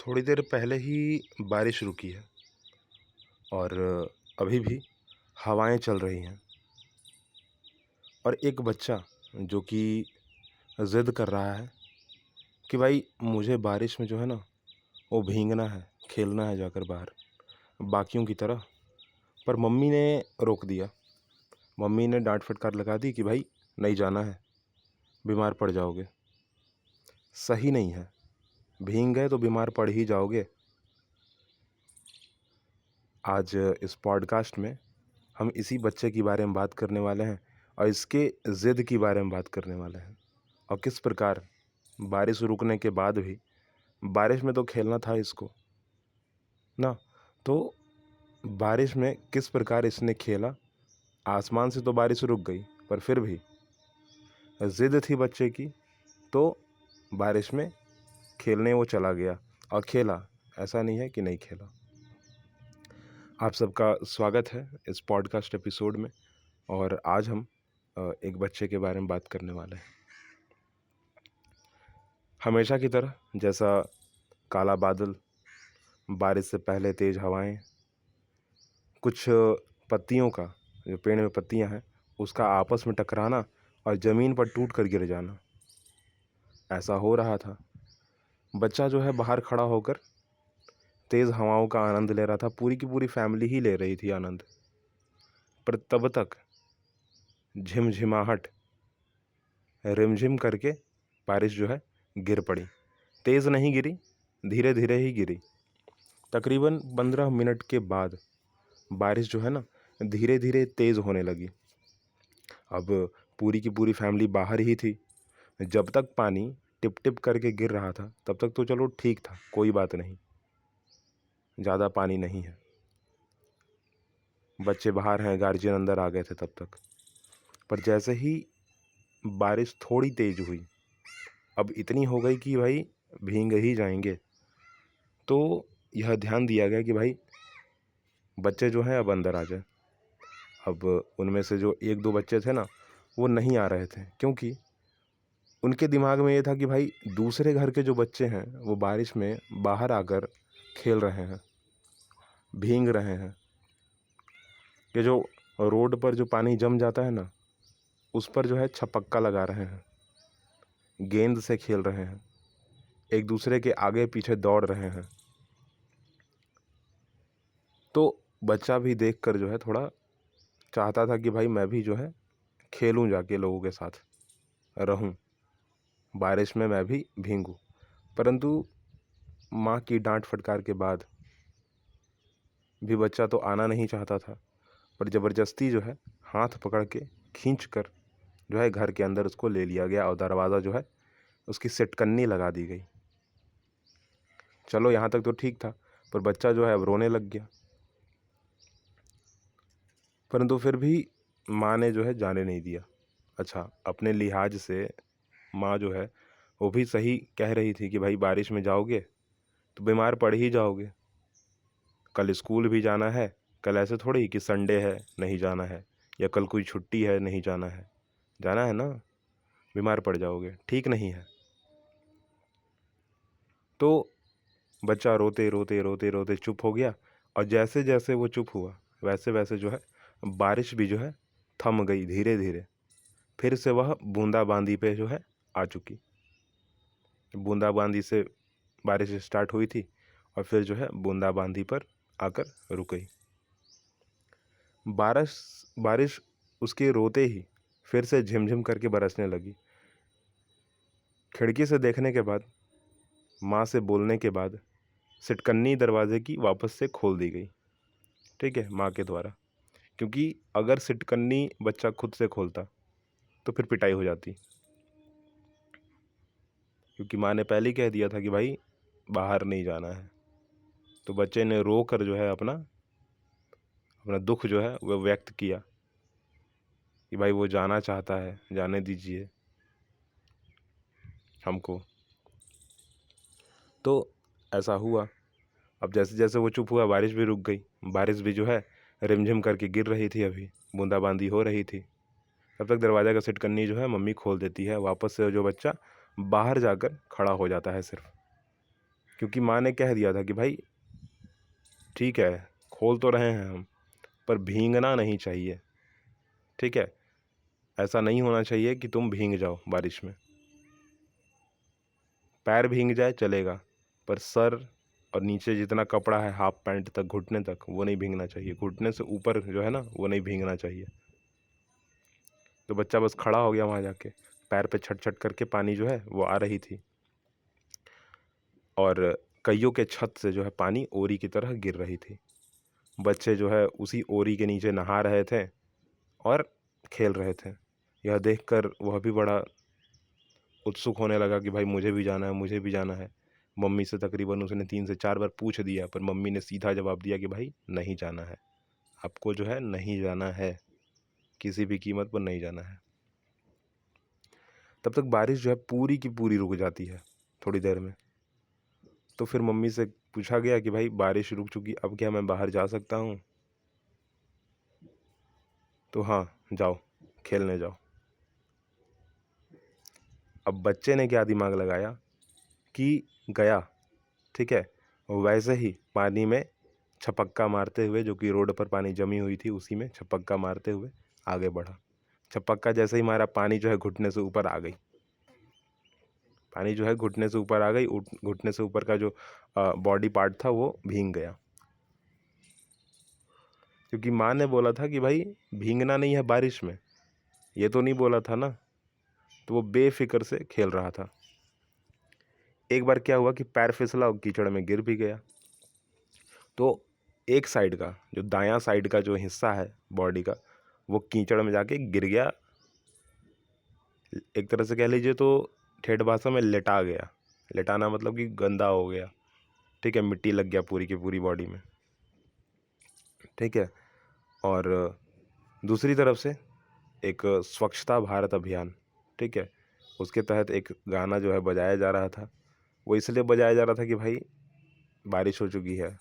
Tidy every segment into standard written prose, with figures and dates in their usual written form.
थोड़ी देर पहले ही बारिश रुकी है और अभी भी हवाएं चल रही हैं। और एक बच्चा जो कि ज़िद कर रहा है कि भाई मुझे बारिश में जो है ना वो भीगना है, खेलना है जाकर बाहर बाकियों की तरह। पर मम्मी ने रोक दिया। मम्मी ने डांट फटकार लगा दी कि भाई नहीं जाना है, बीमार पड़ जाओगे। सही नहीं है, भीग गए तो बीमार पड़ ही जाओगे। आज इस पॉडकास्ट में हम इसी बच्चे के बारे में बात करने वाले हैं और इसके ज़िद के बारे में बात करने वाले हैं और किस प्रकार बारिश रुकने के बाद भी बारिश में तो खेलना था इसको ना। तो बारिश में किस प्रकार इसने खेला। आसमान से तो बारिश रुक गई पर फिर भी ज़िद थी बच्चे की, तो बारिश में खेलने वो चला गया और खेला। ऐसा नहीं है कि नहीं खेला। आप सबका स्वागत है इस पॉडकास्ट एपिसोड में। और आज हम एक बच्चे के बारे में बात करने वाले हैं। हमेशा की तरह जैसा काला बादल, बारिश से पहले तेज़ हवाएं, कुछ पत्तियों का, जो पेड़ में पत्तियां हैं उसका आपस में टकराना और ज़मीन पर टूट कर गिर जाना, ऐसा हो रहा था। बच्चा जो है बाहर खड़ा होकर तेज़ हवाओं का आनंद ले रहा था। पूरी की पूरी फैमिली ही ले रही थी आनंद। पर तब तक झिमझिमाहट, रिमझिम करके बारिश जो है गिर पड़ी। तेज़ नहीं गिरी, धीरे धीरे ही गिरी। तकरीबन 15 मिनट के बाद बारिश जो है ना धीरे धीरे तेज़ होने लगी। अब पूरी की पूरी फैमिली बाहर ही थी। जब तक पानी टिप टिप करके गिर रहा था तब तक तो चलो ठीक था, कोई बात नहीं, ज़्यादा पानी नहीं है। बच्चे बाहर हैं, गार्जियन अंदर आ गए थे तब तक। पर जैसे ही बारिश थोड़ी तेज़ हुई, अब इतनी हो गई कि भाई भीग ही जाएंगे, तो यह ध्यान दिया गया कि भाई बच्चे जो हैं अब अंदर आ जाए। अब उनमें से जो एक दो बच्चे थे ना वो नहीं आ रहे थे, क्योंकि उनके दिमाग में ये था कि भाई दूसरे घर के जो बच्चे हैं वो बारिश में बाहर आकर खेल रहे हैं, भीग रहे हैं। कि जो रोड पर जो पानी जम जाता है ना उस पर जो है छपक्का लगा रहे हैं, गेंद से खेल रहे हैं, एक दूसरे के आगे पीछे दौड़ रहे हैं। तो बच्चा भी देखकर जो है थोड़ा चाहता था कि भाई मैं भी जो है खेलूं, जाके लोगों के साथ रहूं, बारिश में मैं भी भीगूं। परंतु माँ की डांट फटकार के बाद भी बच्चा तो आना नहीं चाहता था। पर ज़बरदस्ती जो है हाथ पकड़ के खींच कर जो है घर के अंदर उसको ले लिया गया और दरवाज़ा जो है उसकी सिटकन्नी लगा दी गई। चलो यहाँ तक तो ठीक था, पर बच्चा जो है अब रोने लग गया। परंतु फिर भी माँ ने जो है जाने नहीं दिया। अच्छा, अपने लिहाज से माँ जो है वो भी सही कह रही थी कि भाई बारिश में जाओगे तो बीमार पड़ ही जाओगे, कल स्कूल भी जाना है। कल ऐसे थोड़ी कि संडे है नहीं जाना है, या कल कोई छुट्टी है नहीं जाना है, जाना है ना, बीमार पड़ जाओगे, ठीक नहीं है। तो बच्चा रोते रोते रोते रोते चुप हो गया। और जैसे जैसे वो चुप हुआ वैसे वैसे जो है बारिश भी जो है थम गई धीरे धीरे। फिर से वह बूंदाबांदी पे जो है आ चुकी। बूंदाबांदी से बारिश स्टार्ट हुई थी और फिर जो है बूंदाबांदी पर आकर रुक गई। बारिश बारिश उसके रोते ही फिर से झिमझिम करके बरसने लगी। खिड़की से देखने के बाद, माँ से बोलने के बाद सिटकन्नी दरवाजे की वापस से खोल दी गई। ठीक है, माँ के द्वारा। क्योंकि अगर सिटकन्नी बच्चा खुद से खोलता तो फिर पिटाई हो जाती, क्योंकि माँ ने पहले ही कह दिया था कि भाई बाहर नहीं जाना है। तो बच्चे ने रो कर जो है अपना अपना दुख जो है वह व्यक्त किया कि भाई वो जाना चाहता है, जाने दीजिए हमको। तो ऐसा हुआ। अब जैसे जैसे वो चुप हुआ बारिश भी रुक गई। बारिश भी जो है रिमझिम करके गिर रही थी, अभी बूंदाबांदी हो रही थी। तब तक दरवाज़ा का सिटकन्नी जो है मम्मी खोल देती है। वापस से जो बच्चा बाहर जाकर खड़ा हो जाता है सिर्फ। क्योंकि माँ ने कह दिया था कि भाई ठीक है, खोल तो रहे हैं हम, पर भीगना नहीं चाहिए, ठीक है, ऐसा नहीं होना चाहिए कि तुम भीग जाओ बारिश में। पैर भीग जाए चलेगा, पर सर और नीचे जितना कपड़ा है हाफ पैंट तक, घुटने तक, वो नहीं भीगना चाहिए। घुटने से ऊपर जो है ना, वो नहीं भीगना चाहिए। तो बच्चा बस खड़ा हो गया वहाँ जाके, पैर पे छट छट करके पानी जो है वो आ रही थी, और कईयों के छत से जो है पानी ओरी की तरह गिर रही थी। बच्चे जो है उसी ओरी के नीचे नहा रहे थे और खेल रहे थे। यह देखकर वह भी बड़ा उत्सुक होने लगा कि भाई मुझे भी जाना है, मुझे भी जाना है। मम्मी से तकरीबन उसने 3 से 4 बार पूछ दिया, पर मम्मी ने सीधा जवाब दिया कि भाई नहीं जाना है, आपको जो है नहीं जाना है, किसी भी कीमत पर नहीं जाना है। तब तक बारिश जो है पूरी की पूरी रुक जाती है थोड़ी देर में। तो फिर मम्मी से पूछा गया कि भाई बारिश रुक चुकी, अब क्या मैं बाहर जा सकता हूँ? तो हाँ, जाओ, खेलने जाओ। अब बच्चे ने क्या दिमाग लगाया कि गया, ठीक है, वैसे ही पानी में छपक्का मारते हुए, जो कि रोड पर पानी जमी हुई थी उसी में छपक्का मारते हुए आगे बढ़ा। छपक्का जैसे ही मारा, पानी जो है घुटने से ऊपर आ गई। पानी जो है घुटने से ऊपर आ गई। घुटने से ऊपर का जो बॉडी पार्ट था वो भीग गया, क्योंकि माँ ने बोला था कि भाई भीगना नहीं है बारिश में, ये तो नहीं बोला था ना। तो वो बेफिक्र से खेल रहा था। एक बार क्या हुआ कि पैर फिसला और कीचड़ में गिर भी गया। तो एक साइड का, जो दायां साइड का जो हिस्सा है बॉडी का, वो कीचड़ में जाके गिर गया। एक तरह से कह लीजिए तो ठेठ भाषा में लेटा गया। लेटाना मतलब कि गंदा हो गया, ठीक है, मिट्टी लग गया पूरी की पूरी बॉडी में, ठीक है। और दूसरी तरफ से एक स्वच्छता भारत अभियान, ठीक है, उसके तहत एक गाना जो है बजाया जा रहा था। वो इसलिए बजाया जा रहा था कि भाई बारिश हो चुकी है,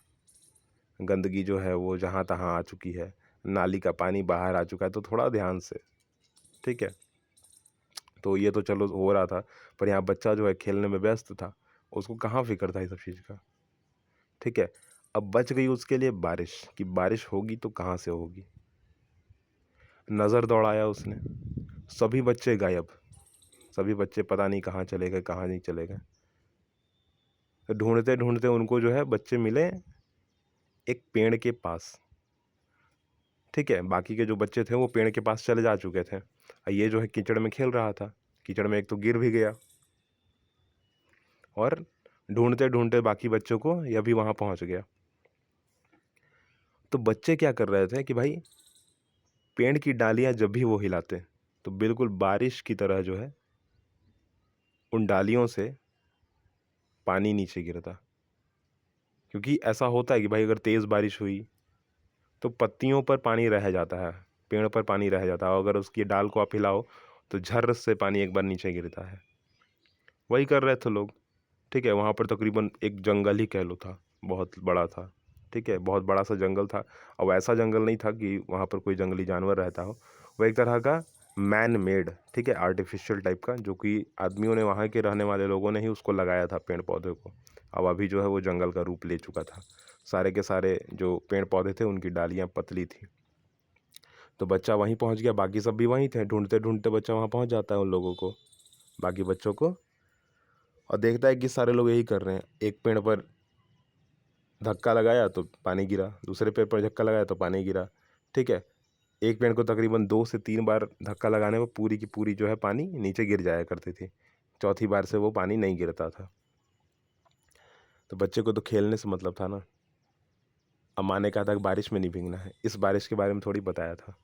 गंदगी जो है वो जहाँ तहाँ आ चुकी है, नाली का पानी बाहर आ चुका है, तो थोड़ा ध्यान से, ठीक है। तो ये तो चलो हो रहा था, पर यहाँ बच्चा जो है खेलने में व्यस्त था, उसको कहाँ फिक्र था ये सब चीज़ का, ठीक है। अब बच गई उसके लिए बारिश, कि बारिश होगी तो कहाँ से होगी। नज़र दौड़ाया उसने, सभी बच्चे गायब, सभी बच्चे पता नहीं कहाँ चले गए, कहाँ नहीं चले गए। तो ढूंढते ढूंढते उनको जो है बच्चे मिले एक पेड़ के पास, ठीक है। बाकी के जो बच्चे थे वो पेड़ के पास चले जा चुके थे, और ये जो है कीचड़ में खेल रहा था। कीचड़ में एक तो गिर भी गया, और ढूंढते ढूंढते बाकी बच्चों को यह भी वहाँ पहुँच गया। तो बच्चे क्या कर रहे थे कि भाई पेड़ की डालियाँ जब भी वो हिलाते, तो बिल्कुल बारिश की तरह जो है उन डालियों से पानी नीचे गिरता। क्योंकि ऐसा होता है कि भाई अगर तेज़ बारिश हुई तो पत्तियों पर पानी रह जाता है, पेड़ पर पानी रह जाता है, और अगर उसकी डाल को आप हिलाओ तो झर्र से पानी एक बार नीचे गिरता है। वही कर रहे थे लोग, ठीक है। वहाँ पर तकरीबन एक जंगल ही कह लो था, बहुत बड़ा था, ठीक है, बहुत बड़ा सा जंगल था। और वैसा जंगल नहीं था कि वहाँ पर कोई जंगली जानवर रहता हो, वो एक तरह का मैन मेड, ठीक है, आर्टिफिशियल टाइप का, जो कि आदमियों ने, वहाँ के रहने वाले लोगों ने ही उसको लगाया था पेड़ पौधे को। अब अभी जो है वो जंगल का रूप ले चुका था। सारे के सारे जो पेड़ पौधे थे उनकी डालियाँ पतली थी। तो बच्चा वहीं पहुँच गया, बाकी सब भी वहीं थे। ढूंढते ढूंढते बच्चा वहाँ पहुँच जाता है उन लोगों को, बाकी बच्चों को, और देखता है कि सारे लोग यही कर रहे हैं। एक पेड़ पर धक्का लगाया तो पानी गिरा, दूसरे पेड़ पर धक्का लगाया तो पानी गिरा, ठीक है। एक पेड़ को तकरीबन 2 से 3 बार धक्का लगाने पर पूरी की पूरी जो है पानी नीचे गिर जाया करती थी। चौथी बार से वो पानी नहीं गिरता था। तो बच्चे को तो खेलने से मतलब था ना। अब माँ ने कहा था कि बारिश में नहीं भीगना है, इस बारिश के बारे में थोड़ी बताया था।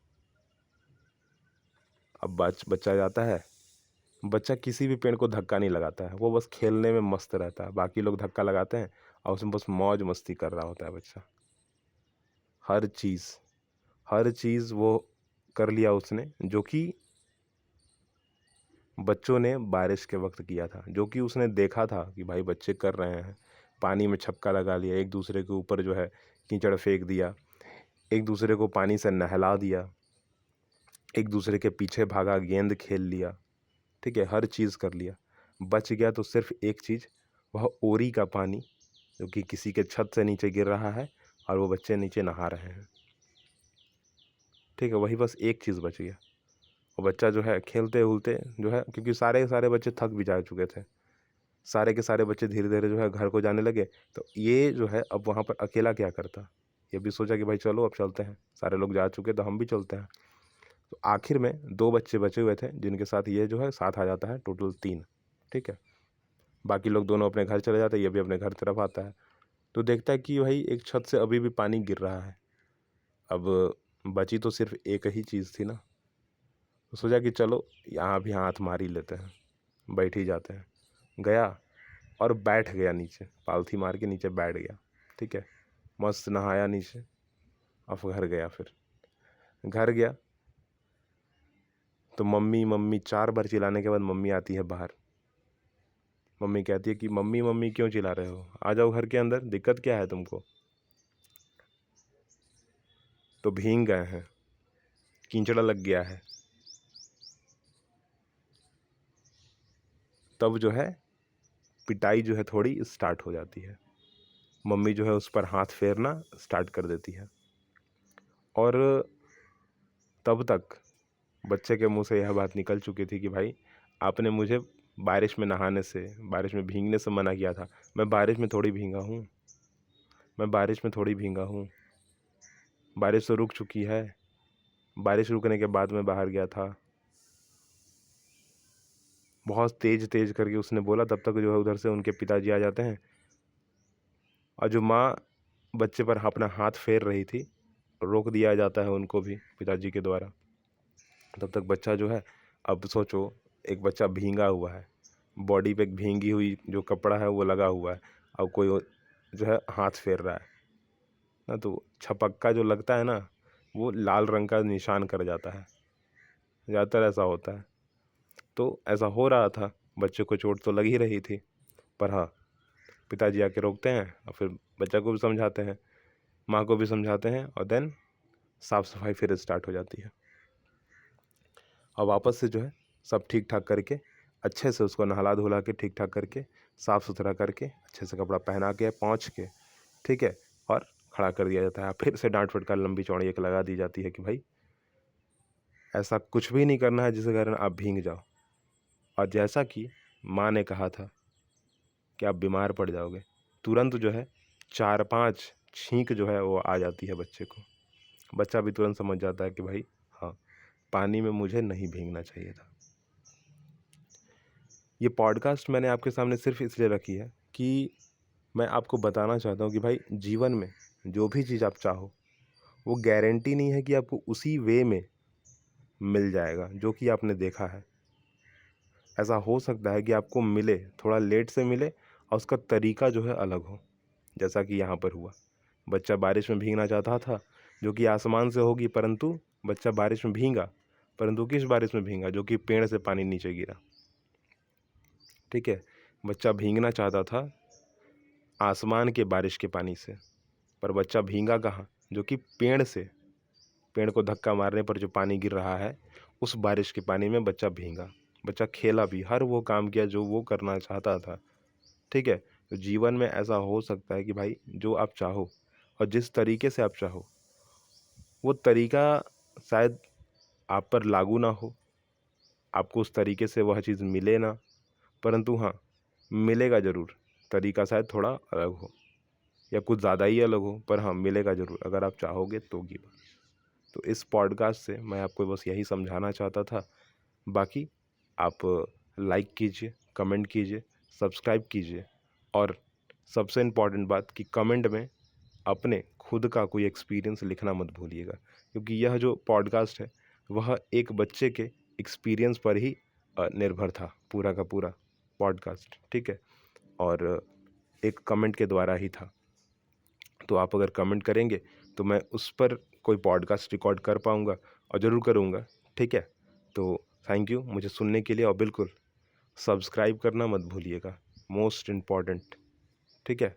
अब बच्चा जाता है, बच्चा किसी भी पेड़ को धक्का नहीं लगाता है, वो बस खेलने में मस्त रहता है। बाकी लोग धक्का लगाते हैं और उसमें बस मौज मस्ती कर रहा होता है बच्चा। हर चीज़, हर चीज़ वो कर लिया उसने, जो कि बच्चों ने बारिश के वक्त किया था, जो कि उसने देखा था कि भाई बच्चे कर रहे हैं। पानी में छपका लगा लिया, एक दूसरे के ऊपर जो है कीचड़ फेंक दिया, एक दूसरे को पानी से नहला दिया, एक दूसरे के पीछे भागा, गेंद खेल लिया, ठीक है, हर चीज़ कर लिया। बच गया तो सिर्फ एक चीज़, वह ओरी का पानी जो कि किसी के छत से नीचे गिर रहा है और वो बच्चे नीचे नहा रहे हैं। ठीक है, वही बस एक चीज़ बच गया। वो बच्चा जो है खेलते उलते जो है, क्योंकि सारे के सारे बच्चे थक भी जा चुके थे, सारे के सारे बच्चे धीरे धीरे जो है घर को जाने लगे। तो ये जो है अब वहाँ पर अकेला क्या करता, ये भी सोचा कि भाई चलो अब चलते हैं, सारे लोग जा चुके तो हम भी चलते हैं। तो आखिर में 2 बच्चे बचे हुए थे जिनके साथ ये जो है साथ आ जाता है, टोटल 3। ठीक है, बाकी लोग दोनों अपने घर चले जाते हैं, ये भी अपने घर तरफ आता है। तो देखता है कि भाई एक छत से अभी भी पानी गिर रहा है। अब बची तो सिर्फ एक ही चीज़ थी ना, तो सोचा कि चलो यहाँ भी हाथ मार ही लेते हैं, बैठ ही जाते हैं। गया और बैठ गया नीचे, पालथी मार के नीचे बैठ गया। ठीक है, मस्त नहाया नीचे, अब घर गया। फिर घर गया तो मम्मी मम्मी 4 बार चिल्लाने के बाद मम्मी आती है बाहर। मम्मी कहती है कि मम्मी मम्मी क्यों चिल्ला रहे हो, आ जाओ घर के अंदर, दिक्कत क्या है तुमको। तो भीग गए हैं, कीचड़ा लग गया है। तब जो है पिटाई जो है थोड़ी स्टार्ट हो जाती है। मम्मी जो है उस पर हाथ फेरना स्टार्ट कर देती है। और तब तक बच्चे के मुंह से यह बात निकल चुकी थी कि भाई आपने मुझे बारिश में नहाने से, बारिश में भीगने से मना किया था। मैं बारिश में थोड़ी भीगा हूँ, मैं बारिश में थोड़ी भीगा हूँ, बारिश तो रुक चुकी है। बारिश रुकने के बाद मैं बाहर गया था। बहुत तेज तेज करके उसने बोला। तब तक जो है उधर से उनके पिताजी आ जाते हैं, और जो माँ बच्चे पर अपना हाथ फेर रही थी, रोक दिया जाता है उनको भी पिताजी के द्वारा। तब तक बच्चा जो है, अब सोचो एक बच्चा भींगा हुआ है, बॉडी पे भींगी हुई जो कपड़ा है वो लगा हुआ है, अब कोई जो है हाथ फेर रहा है ना, तो छपक्का जो लगता है ना, वो लाल रंग का निशान कर जाता है। ज़्यादातर ऐसा होता है। तो ऐसा हो रहा था, बच्चे को चोट तो लग ही रही थी, पर हाँ पिताजी आके रोकते हैं और फिर बच्चा को भी समझाते हैं, माँ को भी समझाते हैं, और देन साफ़ सफाई फिर स्टार्ट हो जाती है। और वापस से जो है सब ठीक ठाक करके, अच्छे से उसको नहला धुला के ठीक ठाक करके, साफ़ सुथरा करके, अच्छे से कपड़ा पहना के पोंछ के, ठीक है, और खड़ा कर दिया जाता है। फिर से डांट फटकार लंबी चौड़ी एक लगा दी जाती है कि भाई ऐसा कुछ भी नहीं करना है जिसके कारण आप भीग जाओ। और जैसा कि माँ ने कहा था कि आप बीमार पड़ जाओगे, तुरंत जो है 4-5 छींक जो है वो आ जाती है बच्चे को। बच्चा भी तुरंत समझ जाता है कि भाई हाँ, पानी में मुझे नहीं भीगना चाहिए था। ये पॉडकास्ट मैंने आपके सामने सिर्फ इसलिए रखी है कि मैं आपको बताना चाहता हूँ कि भाई जीवन में जो भी चीज़ आप चाहो, वो गारंटी नहीं है कि आपको उसी वे में मिल जाएगा जो कि आपने देखा है। ऐसा हो सकता है कि आपको मिले, थोड़ा लेट से मिले, और उसका तरीका जो है अलग हो। जैसा कि यहाँ पर हुआ, बच्चा बारिश में भीगना चाहता था, जो कि आसमान से होगी, परंतु बच्चा बारिश में भीगा, परंतु किस बारिश में भीगा, जो कि पेड़ से पानी नीचे गिरा। ठीक है, बच्चा भीगना चाहता था आसमान के बारिश के पानी से, पर बच्चा भीगा कहाँ, जो कि पेड़ से, पेड़ को धक्का मारने पर जो पानी गिर रहा है, उस बारिश के पानी में बच्चा भीगा। बच्चा खेला भी, हर वो काम किया जो वो करना चाहता था। ठीक है, तो जीवन में ऐसा हो सकता है कि भाई जो आप चाहो और जिस तरीके से आप चाहो, वो तरीका शायद आप पर लागू ना हो, आपको उस तरीके से वह चीज़ मिले ना, परंतु हाँ मिलेगा ज़रूर। तरीका शायद थोड़ा अलग हो या कुछ ज़्यादा ही अलग हो, पर हाँ मिलेगा ज़रूर, अगर आप चाहोगे तो की बात। तो इस पॉडकास्ट से मैं आपको बस यही समझाना चाहता था। बाकी आप लाइक कीजिए, कमेंट कीजिए, सब्सक्राइब कीजिए, और सबसे इम्पॉर्टेंट बात कि कमेंट में अपने खुद का कोई एक्सपीरियंस लिखना मत भूलिएगा, क्योंकि यह जो पॉडकास्ट है वह एक बच्चे के एक्सपीरियंस पर ही निर्भर था, पूरा का पूरा पॉडकास्ट। ठीक है, और एक कमेंट के द्वारा ही था। तो आप अगर कमेंट करेंगे तो मैं उस पर कोई पॉडकास्ट रिकॉर्ड कर पाऊँगा, और ज़रूर करूँगा। ठीक है, तो थैंक यू मुझे सुनने के लिए, और बिल्कुल सब्सक्राइब करना मत भूलिएगा, मोस्ट इम्पॉर्टेंट। ठीक है।